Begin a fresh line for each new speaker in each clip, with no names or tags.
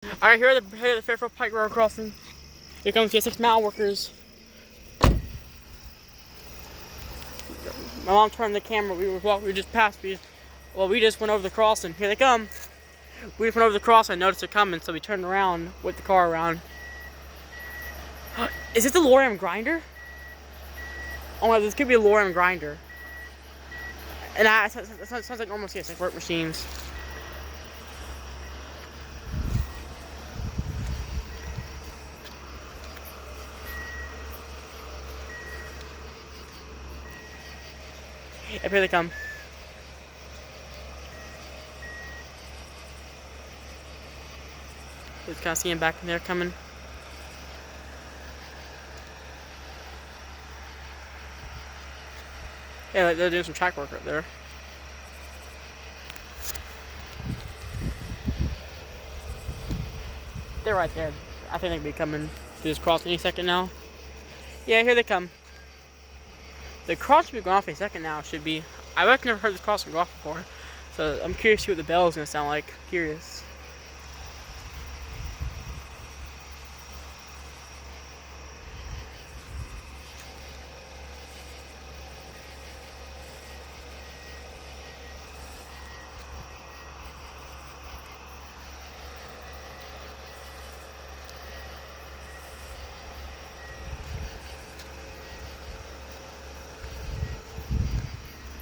Alright, here are the Fairfield Pike Road crossing. Here comes the 6 mile workers. My mom turned the camera. We just passed. We just went over the crossing. Here they come. We just went over the crossing. I noticed they're coming, so we turned around with the car around. Is it the lorem grinder? Oh my, this could be a lorem grinder. And it sounds like normal CSX work machines. Yep, here they come. Just kind of see them back in there coming. Yeah, they're doing some track work right there. They're right there. I think they'll be coming to this cross any second now. Yeah, here they come. The cross should be going off any second now. Should be. I've never heard this cross go off before, so I'm curious to see what the bell is gonna sound like. Curious.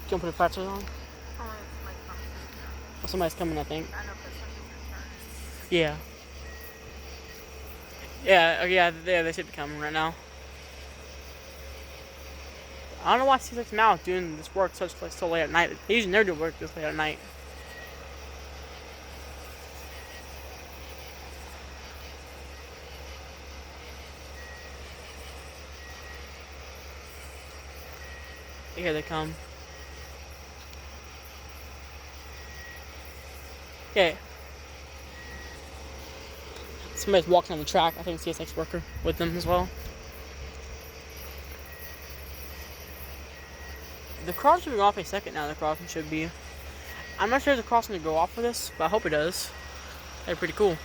Do you want to put the flashlight on? Oh, somebody's coming, I think.
I know, but somebody's
Yeah. Yeah, they should be coming right now. I don't know why C6 now is doing this work so late at night. They usually never do work this late at night. Here they come. Okay. Somebody's walking on the track. I think CSX worker with them as well. The cross should be off a second now. The crossing should be. I'm not sure if the crossing will go off for this, but I hope it does. That'd be pretty cool.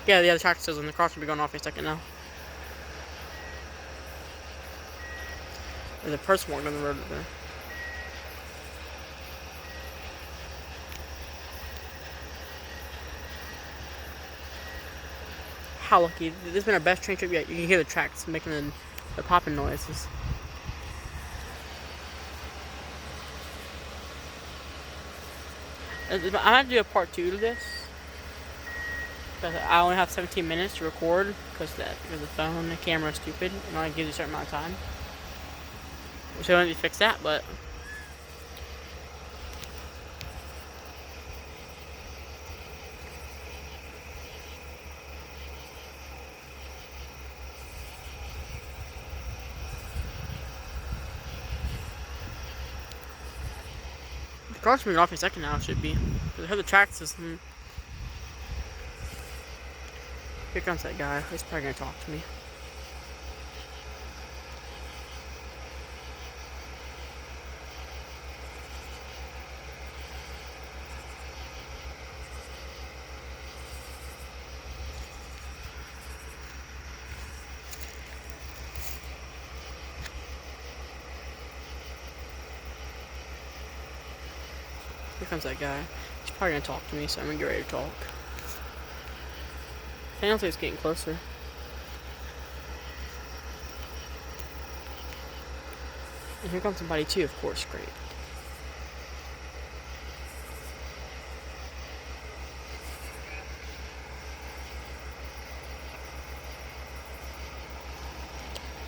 Yeah, the tractor says on the cross should be going off a second now. There's a person walking on the road there. How lucky. This has been our best train trip yet. You can hear the tracks making the popping noises. I might do a part 2 to this. Because I only have 17 minutes to record because the phone, the camera is stupid and only gives you a certain amount of time. Which I don't need to fix that, but the car's moving off in a second now, it should be. Because I have the track system. Here comes that guy. He's probably gonna talk to me. Here comes that guy. He's probably gonna talk to me, so I'm gonna get ready to talk. I don't think it's getting closer. And here comes somebody too, of course. Great.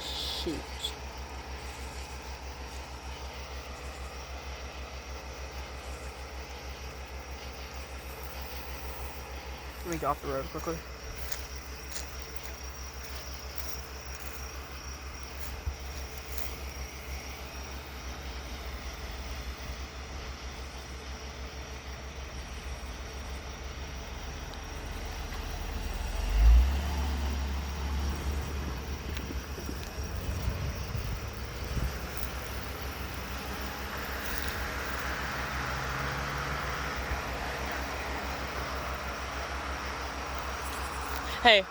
Shoot. Let me get off the road quickly. Hey,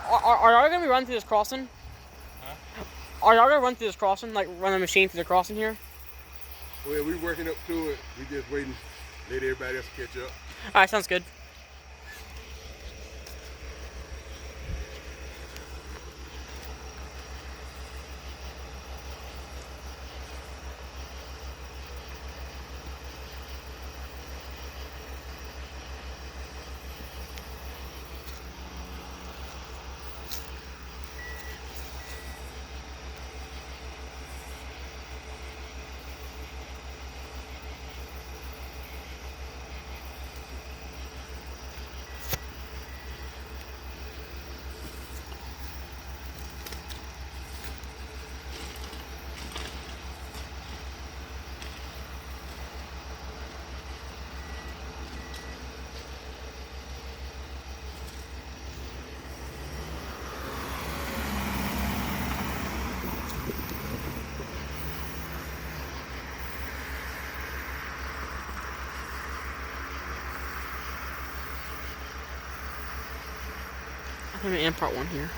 are y'all gonna be running through this crossing?
Huh?
Are y'all gonna run through this crossing? Like run a machine through the crossing here?
Well, we working up to it. We just waiting, let everybody else catch up.
All right, sounds good. I'm gonna end part 1 here.